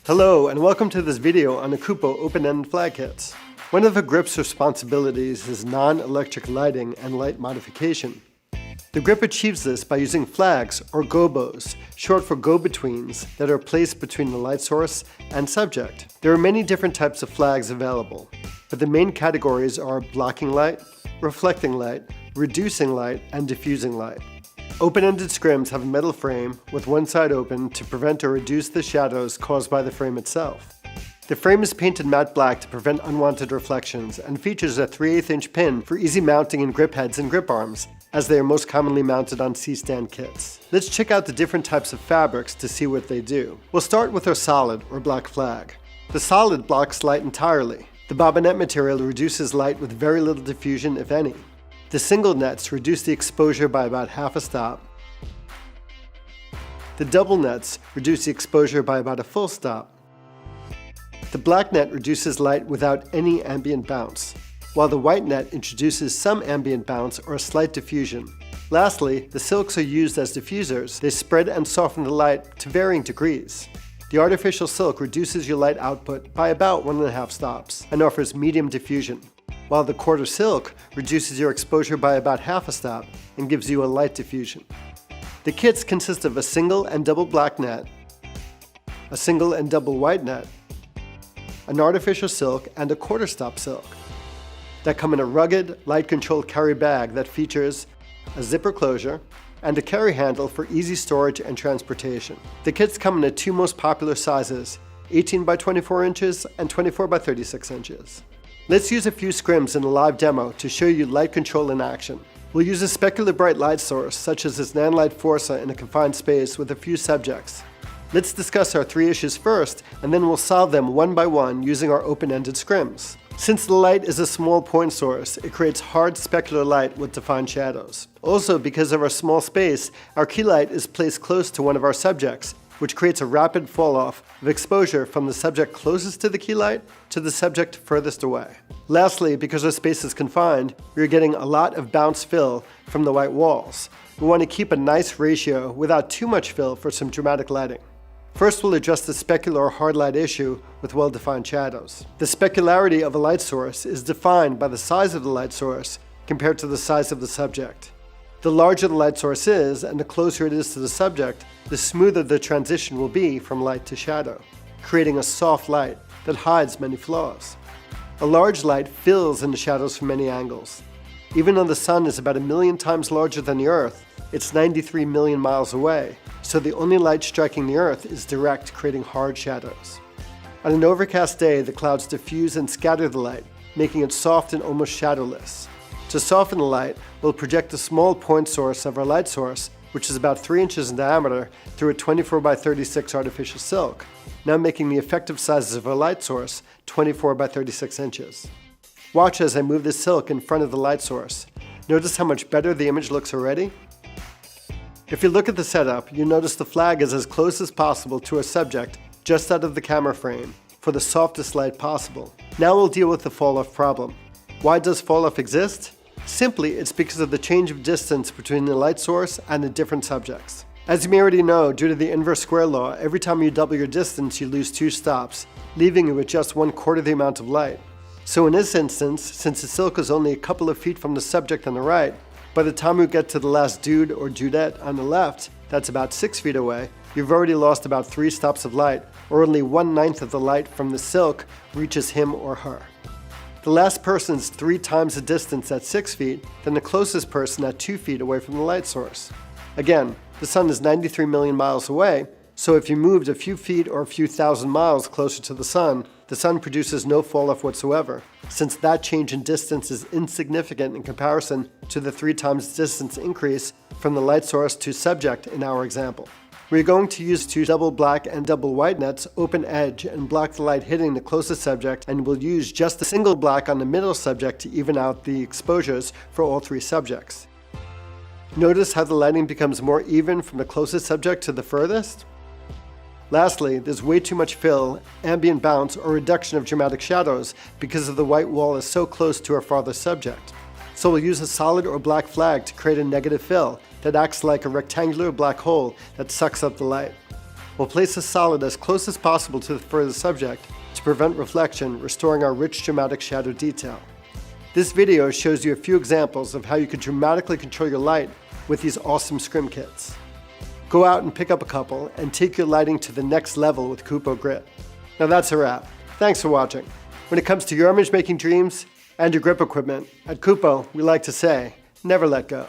Hello and welcome to this video on the Kupo open-end flag kits. One of the grip's responsibilities is non-electric lighting and light modification. The grip achieves this by using flags or gobos, short for go-betweens, that are placed between the light source and subject. There are many different types of flags available, but the main categories are blocking light, reflecting light, reducing light, and diffusing light. Open-ended scrims have a metal frame with one side open to prevent or reduce the shadows caused by the frame itself. The frame is painted matte black to prevent unwanted reflections and features a 3/8 inch pin for easy mounting in grip heads and grip arms, as they are most commonly mounted on C-stand kits. Let's check out the different types of fabrics to see what they do. We'll start with our solid or black flag. The solid blocks light entirely. The bobbinet material reduces light with very little diffusion, if any. The single nets reduce the exposure by about half a stop. The double nets reduce the exposure by about a full stop. The black net reduces light without any ambient bounce, while the white net introduces some ambient bounce or a slight diffusion. Lastly, the silks are used as diffusers. They spread and soften the light to varying degrees. The artificial silk reduces your light output by about 1.5 stops and offers medium diffusion, while the quarter silk reduces your exposure by about half a stop and gives you a light diffusion. The kits consist of a single and double black net, a single and double white net, an artificial silk, and a quarter stop silk that come in a rugged, light-controlled carry bag that features a zipper closure and a carry handle for easy storage and transportation. The kits come in the two most popular sizes, 18 by 24 inches and 24 by 36 inches. Let's use a few scrims in a live demo to show you light control in action. We'll use a specular bright light source, such as this Nanlite Forza, in a confined space with a few subjects. Let's discuss our 3 issues first, and then we'll solve them one by one using our open-ended scrims. Since the light is a small point source, it creates hard specular light with defined shadows. Also, because of our small space, our key light is placed close to one of our subjects, which creates a rapid fall-off of exposure from the subject closest to the key light to the subject furthest away. Lastly, because our space is confined, we are getting a lot of bounce fill from the white walls. We want to keep a nice ratio without too much fill for some dramatic lighting. First, we'll address the specular or hard light issue with well-defined shadows. The specularity of a light source is defined by the size of the light source compared to the size of the subject. The larger the light source is, and the closer it is to the subject, the smoother the transition will be from light to shadow, creating a soft light that hides many flaws. A large light fills in the shadows from many angles. Even though the sun is about 1,000,000 times larger than the Earth, it's 93 million miles away, so the only light striking the Earth is direct, creating hard shadows. On an overcast day, the clouds diffuse and scatter the light, making it soft and almost shadowless. To soften the light, we'll project a small point source of our light source, which is about 3 inches in diameter, through a 24 by 36 artificial silk, now making the effective sizes of our light source 24 by 36 inches. Watch as I move the silk in front of the light source. Notice how much better the image looks already? If you look at the setup, you notice the flag is as close as possible to our subject, just out of the camera frame, for the softest light possible. Now we'll deal with the fall-off problem. Why does fall-off exist? Simply, it's because of the change of distance between the light source and the different subjects. As you may already know, due to the inverse square law, every time you double your distance, you lose 2 stops, leaving you with just 1/4 the amount of light. So in this instance, since the silk is only a couple of feet from the subject on the right, by the time we get to the last dude or dudette on the left, that's about 6 feet away, you've already lost about 3 stops of light, or only 1/9 of the light from the silk reaches him or her. The last person is 3 times the distance at 6 feet than the closest person at 2 feet away from the light source. Again, the sun is 93 million miles away, so if you moved a few feet or a few thousand miles closer to the sun produces no fall-off whatsoever, since that change in distance is insignificant in comparison to the 3 times distance increase from the light source to subject in our example. We're going to use 2 double black and double white nets open edge and block the light hitting the closest subject, and we'll use just a single black on the middle subject to even out the exposures for all 3 subjects. Notice how the lighting becomes more even from the closest subject to the furthest? Lastly, there's way too much fill, ambient bounce, or reduction of dramatic shadows because of the white wall is so close to our farthest subject. So we'll use a solid or black flag to create a negative fill that acts like a rectangular black hole that sucks up the light. We'll place the solid as close as possible to the fur of the subject to prevent reflection, restoring our rich dramatic shadow detail. This video shows you a few examples of how you can dramatically control your light with these awesome scrim kits. Go out and pick up a couple and take your lighting to the next level with Kupo Grit. Now that's a wrap. Thanks for watching. When it comes to your image making dreams and your grip equipment, at Kupo we like to say, never let go.